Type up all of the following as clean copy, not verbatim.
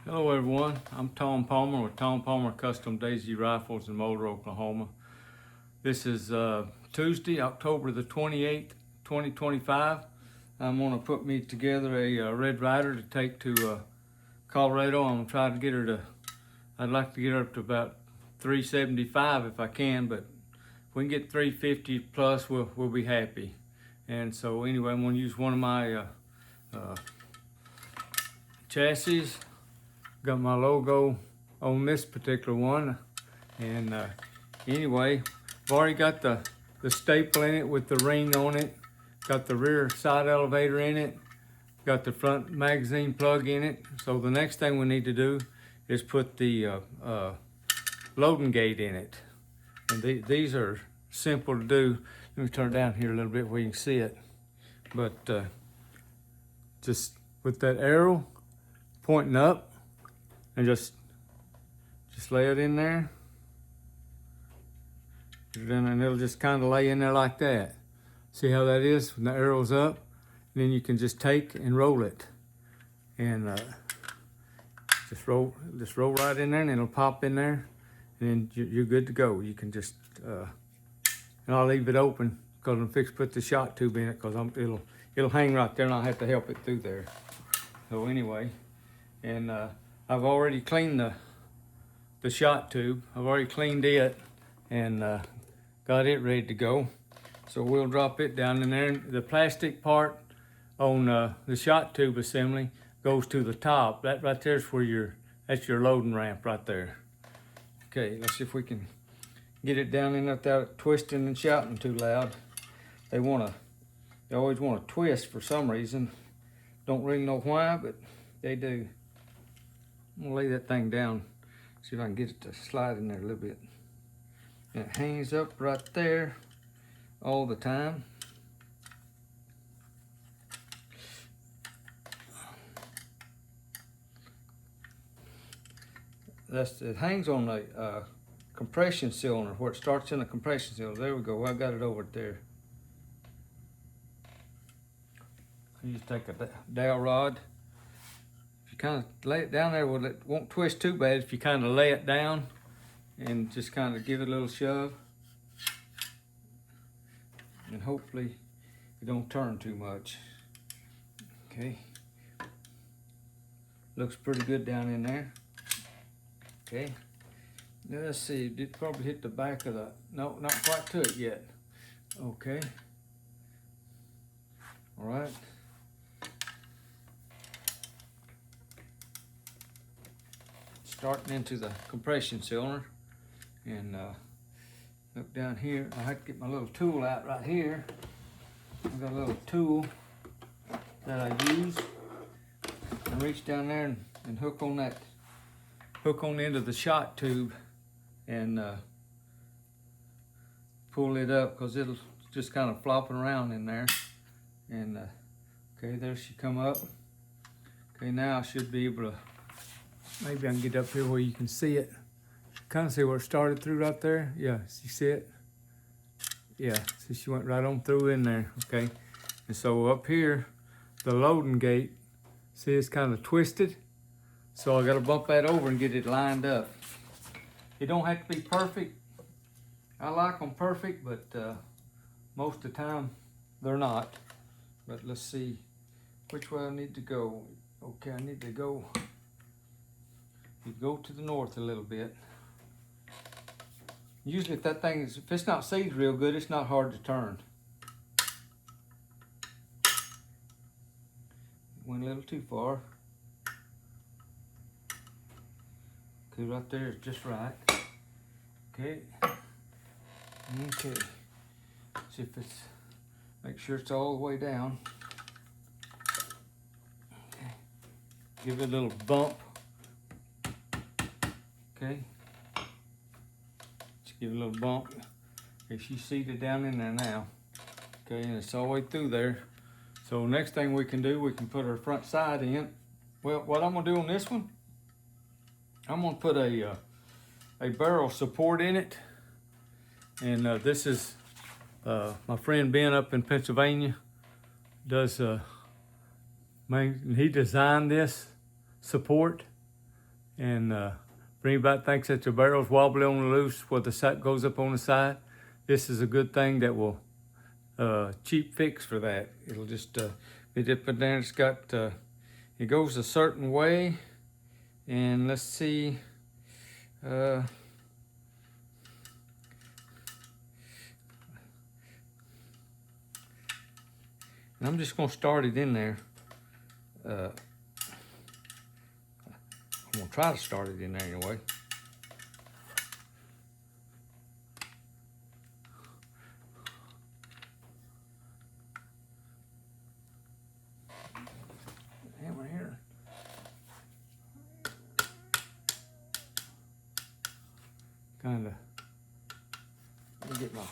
Hello everyone, I'm Tom Palmer with Tom Palmer Custom Daisy Rifles in Moulder, Oklahoma. This is Tuesday, October the 28th, 2025. I'm gonna put me together a Red Ryder to take to Colorado. I'm gonna try to get her to, I'd like to get her up to about 375 if I can, but if we can get 350 plus, we'll be happy. And so anyway, I'm gonna use one of my chassis. Got my logo on this particular one, and anyway, I've already got the staple in it with the ring on it, got the rear side elevator in it, got the front magazine plug in it. So the next thing we need to do is put the loading gate in it, and these are simple to do. Let me turn it down here a little bit where you can see it, but just with that arrow pointing up, and just lay it in there. And it'll just kind of lay in there like that. See how that is when the arrow's up? And then you can just take and roll it. And just roll right in there, and it'll pop in there. And then you're good to go. You can just, and I'll leave it open because I'm fixing to put the shot tube in it, because it'll hang right there and I'll have to help it through there. So anyway, and I've already cleaned the shot tube. I've already cleaned it and got it ready to go. So we'll drop it down in there. The plastic part on the shot tube assembly goes to the top. That right there is where that's your loading ramp right there. Okay, let's see if we can get it down in there without twisting and shouting too loud. They always want to twist for some reason. Don't really know why, but they do. I'm gonna lay that thing down, see if I can get it to slide in there a little bit. And it hangs up right there all the time. It hangs on a compression cylinder, where it starts in a compression cylinder. There we go, I got it over there. You just take a dowel rod. Kind of lay it down there, well, it won't twist too bad if you kind of lay it down and just kind of give it a little shove, and hopefully it don't turn too much. Okay, looks pretty good down in there. Okay, now let's see, it did probably hit the back of the, no, not quite to it yet. Okay, all right. Starting into the compression cylinder, and look down here. I have to get my little tool out right here. I've got a little tool that I use, and reach down there and hook on the end of the shot tube, and pull it up, because it'll just kind of flopping around in there. And okay, there she come up. Okay, now I should be able to, maybe I can get up here where you can see it. Kind of see where it started through right there. Yeah, you see it? Yeah, see, she went right on through in there. Okay, and so up here, the loading gate, see, it's kind of twisted. So I got to bump that over and get it lined up. It don't have to be perfect. I like them perfect, but most of the time they're not. But let's see which way I need to go. Okay, I need to go. You go to the north a little bit. Usually if it's not seized real good, it's not hard to turn. Went a little too far. Okay, right there is just right. Okay. Okay. See if it's, make sure it's all the way down. Okay. Give it a little bump. Okay, just give it a little bump. Okay, she's seated down in there now. Okay, and it's all the way through there. So next thing we can do, we can put her front side in. Well, what I'm gonna do on this one, I'm gonna put a barrel support in it. And this is my friend Ben up in Pennsylvania does, he designed this support. And for anybody that thinks that your barrel's wobbly on the loose where the side goes up on the side, this is a good thing that will cheap fix for that. It'll just be different there. It's got it goes a certain way, and let's see. And I'm just gonna start it in there. I'm gonna try to start it in there anyway. Hammer here. Kinda, let me get my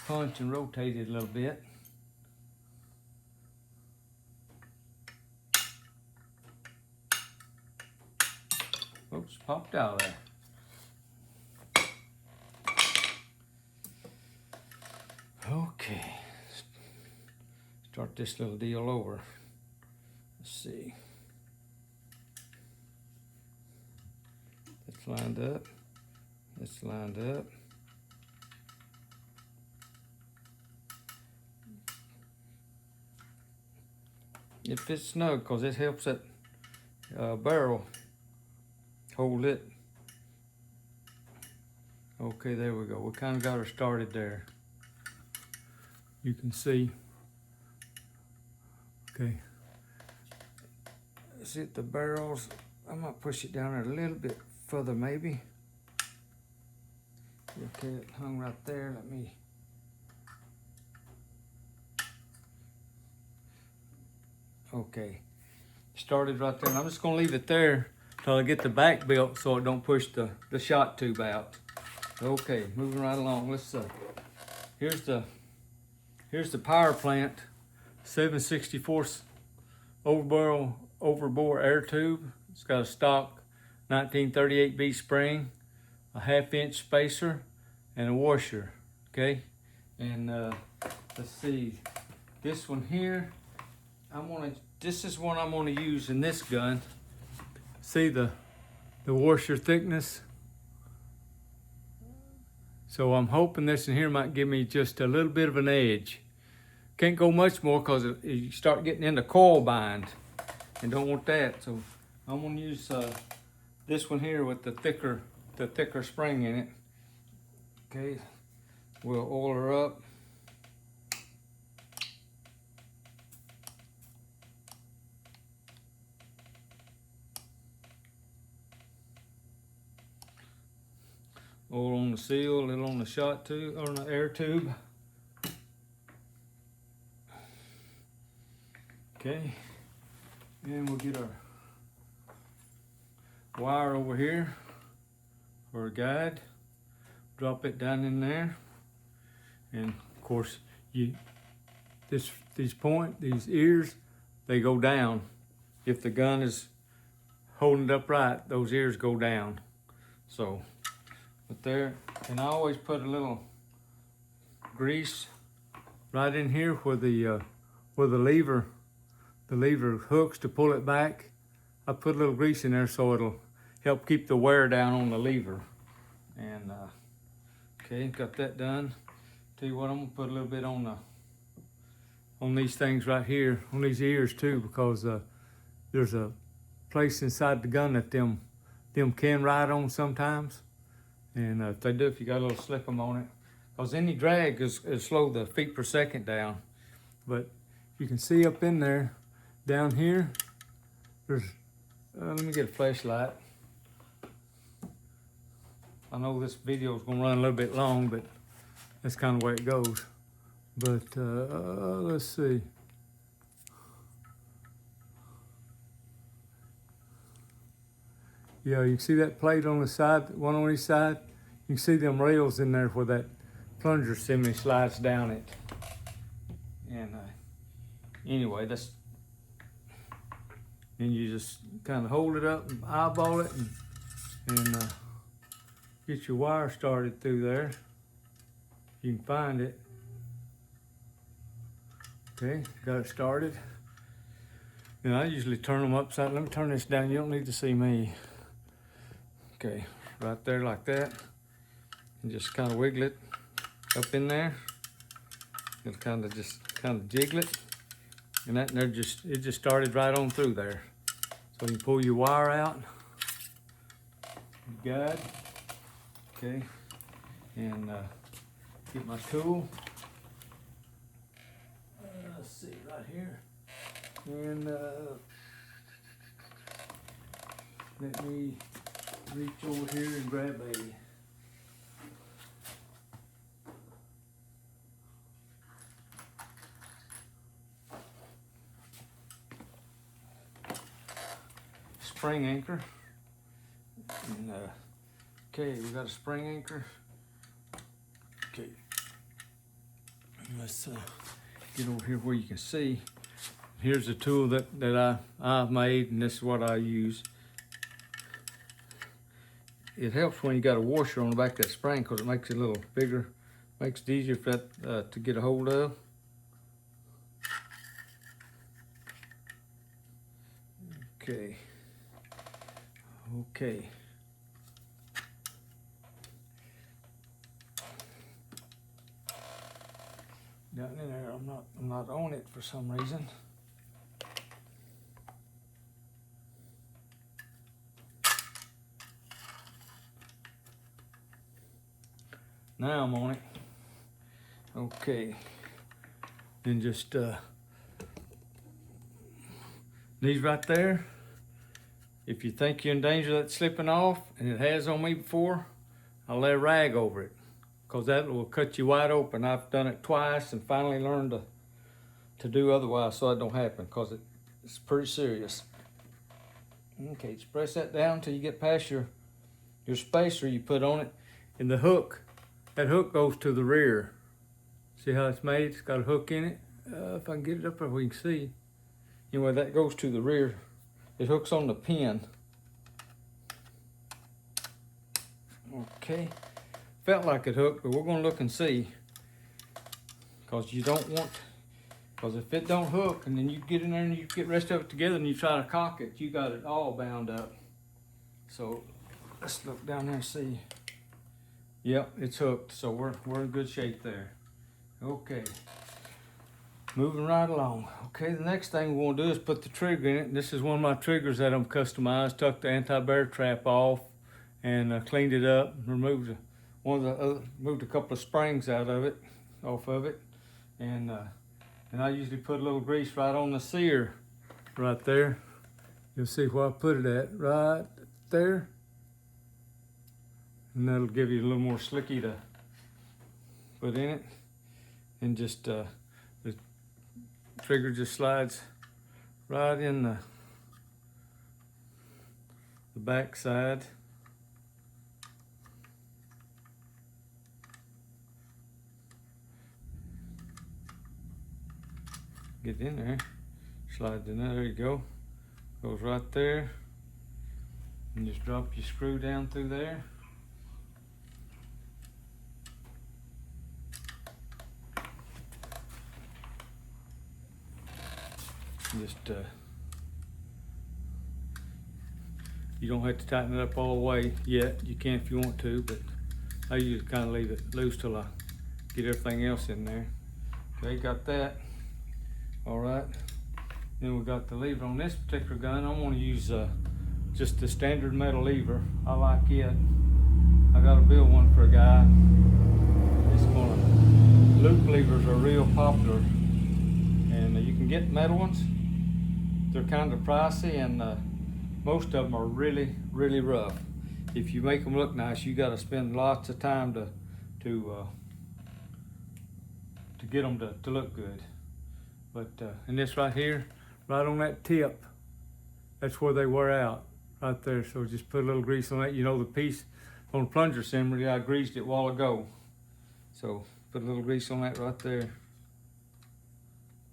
punch and rotate it a little bit. Oops, popped out of there. Okay, start this little deal over. Let's see. That's lined up. That's lined up. It fits snug because it helps that barrel hold it. Okay, there we go. We kind of got her started there. You can see. Okay. Let's hit the barrels. I might push it down there a little bit further, maybe. Okay, it hung right there. Let me. Okay. Started right there. And I'm just gonna leave it there till I get the back built so it don't push the shot tube out. Okay, moving right along. Let's here's the power plant, 7/64 overbore air tube. It's got a stock 1938B spring, a 1/2 inch spacer, and a washer. Okay, and let's see, this one here, this is one I'm gonna use in this gun. See the washer thickness? So I'm hoping this in here might give me just a little bit of an edge. Can't go much more because you start getting into coil bind and don't want that. So I'm gonna use this one here with the thicker spring in it. Okay, we'll oil her up. Oil on the seal, a little on the shot tube, or on the air tube. Okay, and we'll get our wire over here for a guide. Drop it down in there, and of course, these ears, they go down. If the gun is holding it up right, those ears go down. So. But there, and I always put a little grease right in here where the lever hooks to pull it back. I put a little grease in there so it'll help keep the wear down on the lever. And okay, got that done. Tell you what, I'm gonna put a little bit on these things right here, on these ears too, because there's a place inside the gun that them can ride on sometimes. And if they do, if you got a little slip them on it, because any drag is slow the feet per second down. But you can see up in there, down here, there's, let me get a flashlight. I know this video is gonna run a little bit long, but that's kind of the way it goes. But let's see. Yeah, you can see that plate on the side, one on each side. You can see them rails in there where that plunger semi slides down it. And anyway, then you just kind of hold it up and eyeball it and get your wire started through there. You can find it. Okay, got it started. And I usually turn them upside. Let me turn this down. You don't need to see me. Okay, right there like that. And just kind of wiggle it up in there. It'll kind of jiggle it. And that there it just started right on through there. So you pull your wire out, your guide, okay, and get my tool. Let's see, right here. And let me reach over here and grab a spring anchor. And okay, we got a spring anchor. Okay, let's get over here where you can see. Here's the tool that I've made, and this is what I use. It helps when you got a washer on the back of that spring because it makes it a little bigger, makes it easier for that to get a hold of. Okay. Okay. Down in there, I'm not on it for some reason. Now I'm on it. Okay. Then just these right there. If you think you're in danger of that slipping off, and it has on me before, I'll lay a rag over it, because that will cut you wide open. I've done it twice and finally learned to do otherwise so it don't happen, because it's pretty serious. Okay, just press that down until you get past your spacer you put on it. And the hook, that hook goes to the rear. See how it's made? It's got a hook in it. If I can get it up there we can see. Anyway, that goes to the rear. It hooks on the pin. Okay. Felt like it hooked, but we're gonna look and see. Because you don't want, because if it don't hook and then you get in there and you get the rest of it together and you try to cock it, you got it all bound up. So let's look down there and see. Yep, it's hooked, so we're in good shape there. Okay. Moving right along. Okay, the next thing we want to do is put the trigger in it. This is one of my triggers that I'm customized. Took the anti-bear trap off and cleaned it up. Removed moved a couple of springs off of it, and I usually put a little grease right on the sear, right there. You'll see where I put it at, right there, and that'll give you a little more slicky to put in it, and just the trigger just slides right in the back side. Get in there, slides in there, there you go. Goes right there, and just drop your screw down through there. Just you don't have to tighten it up all the way yet. You can if you want to, but I usually kind of leave it loose till I get everything else in there. Okay, got that. All right. Then we got the lever on this particular gun. I'm gonna use just the standard metal lever. I like it. I gotta build one for a guy. Loop levers are real popular, and you can get metal ones. They're kind of pricey, and most of them are really, really rough. If you make them look nice, you got to spend lots of time to get them to look good. But and this right here, right on that tip, that's where they wear out, right there. So just put a little grease on that. You know, the piece on the plunger assembly, I greased it a while ago. So put a little grease on that right there.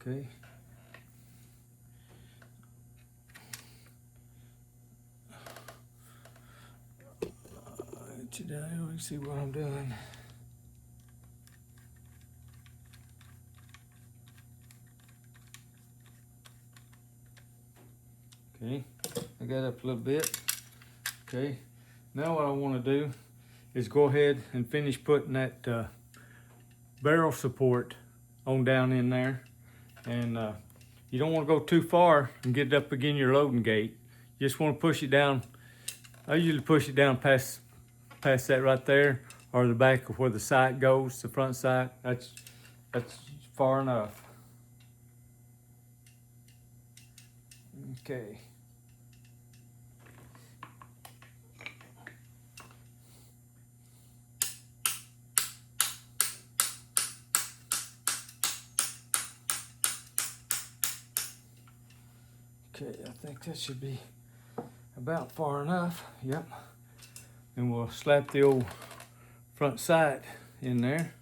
Okay. Get you down here, you see what I'm doing. Okay, I got up a little bit. Okay, Now what I want to do is go ahead and finish putting that barrel support on down in there. And you don't want to go too far and get it up against your loading gate. You just want to push it down. I usually push it down past that right there, or the back of where the sight goes, the front sight. That's far enough. Okay. Okay, I think that should be about far enough. Yep. And we'll slap the old front sight in there.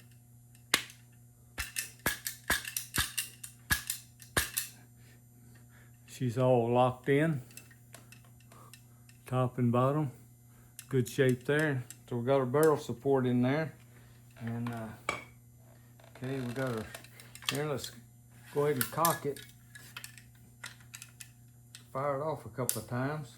She's all locked in, top and bottom. Good shape there. So we got our barrel support in there. And okay, we got our, here, let's go ahead and cock it. Fire it off a couple of times.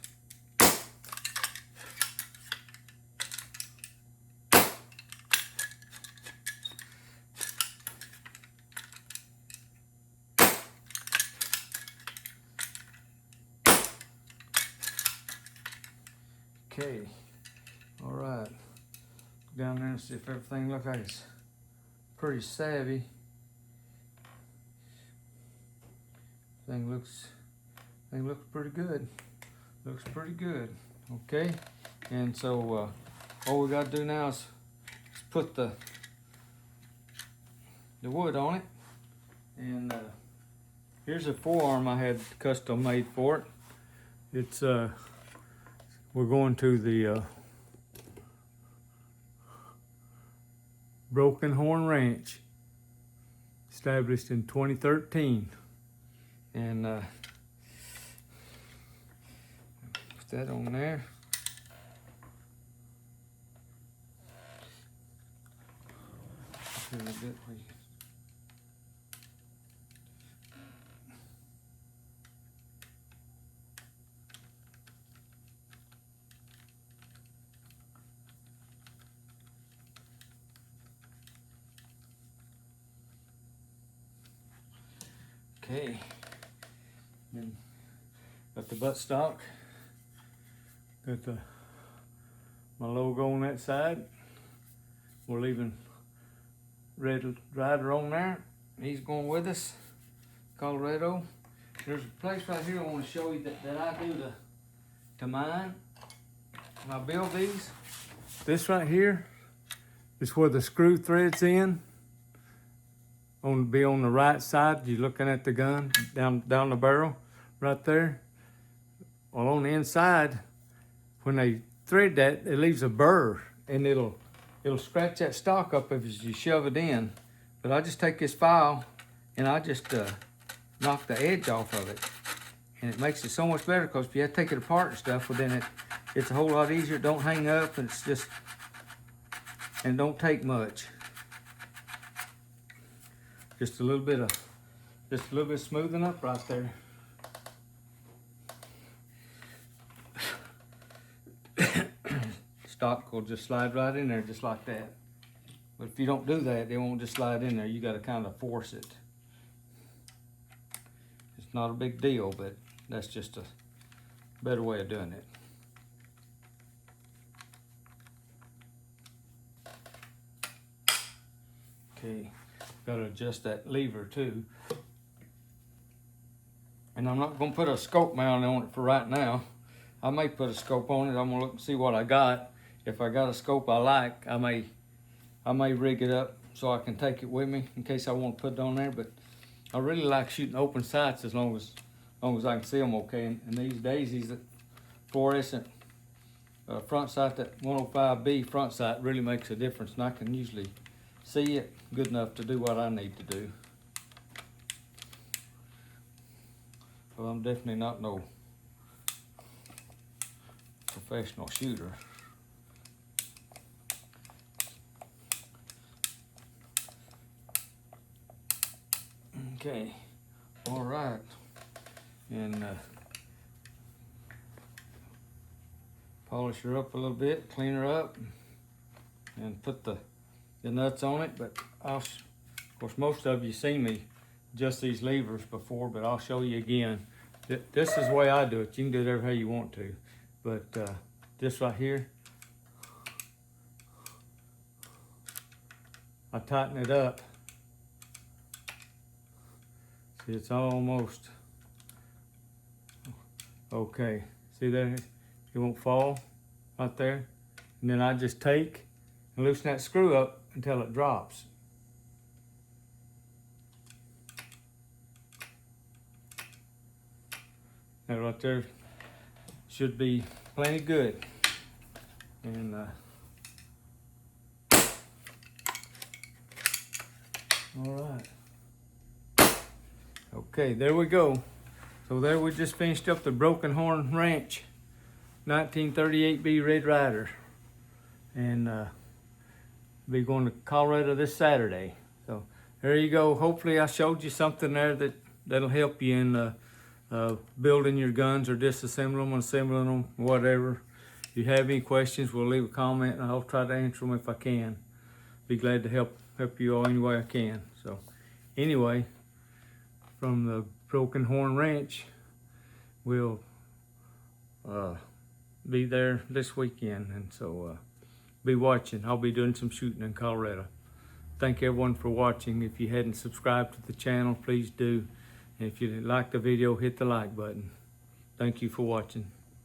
Okay, all right. Go down there and see if everything looks like it's pretty savvy. Thing looks pretty good. Looks pretty good. Okay, and so all we got to do now is put the wood on it. And here's a forearm I had custom made for it. It's we're going to the Broken Horn Ranch, established in 2013. And put that on there. Okay, and got the buttstock, got my logo on that side. We're leaving Ryder on there. He's going with us, Colorado. There's a place right here I want to show you that I do to mine. When I build these, this right here is where the screw thread's in. Be on the right side. You're looking at the gun down the barrel right there. Well, on the inside, when they thread that, it leaves a burr, and it'll scratch that stock up if you shove it in. But I just take this file and I just knock the edge off of it, and it makes it so much better, because if you have to take it apart and stuff, well, then it's a whole lot easier. It don't hang up, and it don't take much. Just a little bit smoothing up right there. Stock will just slide right in there just like that. But if you don't do that, it won't just slide in there. You got to kind of force it. It's not a big deal, but that's just a better way of doing it. Okay. Got to adjust that lever too. And I'm not going to put a scope mount on it for right now. I may put a scope on it. I'm going to look and see what I got. If I got a scope I like, I may rig it up so I can take it with me in case I want to put it on there. But I really like shooting open sights as long as I can see them okay. And these daisies, that fluorescent front sight, that 105B front sight really makes a difference, and I can usually see it good enough to do what I need to do. Well, I'm definitely not no professional shooter. Okay, all right, and polish her up a little bit, clean her up, and put the nuts on it. But of course, most of you seen me adjust these levers before, but I'll show you again. This is the way I do it. You can do it every how you want to, but this right here, I tighten it up. See, it's almost okay. See there, it won't fall right there. And then I just take and loosen that screw up until it drops. That right there should be plenty good. And all right. Okay, there we go. So there we just finished up the Broken Horn Ranch 1938B Red Ryder. And be going to Colorado this Saturday. So there you go. Hopefully I showed you something there that'll help you in building your guns or disassembling them, assembling them, whatever. If you have any questions, we'll leave a comment and I'll try to answer them if I can. Be glad to help you all any way I can. So anyway, from the Broken Horn Ranch, we'll be there this weekend, and so be watching. I'll be doing some shooting in Colorado. Thank everyone for watching. If you hadn't subscribed to the channel, please do. And if you like the video, hit the like button. Thank you for watching.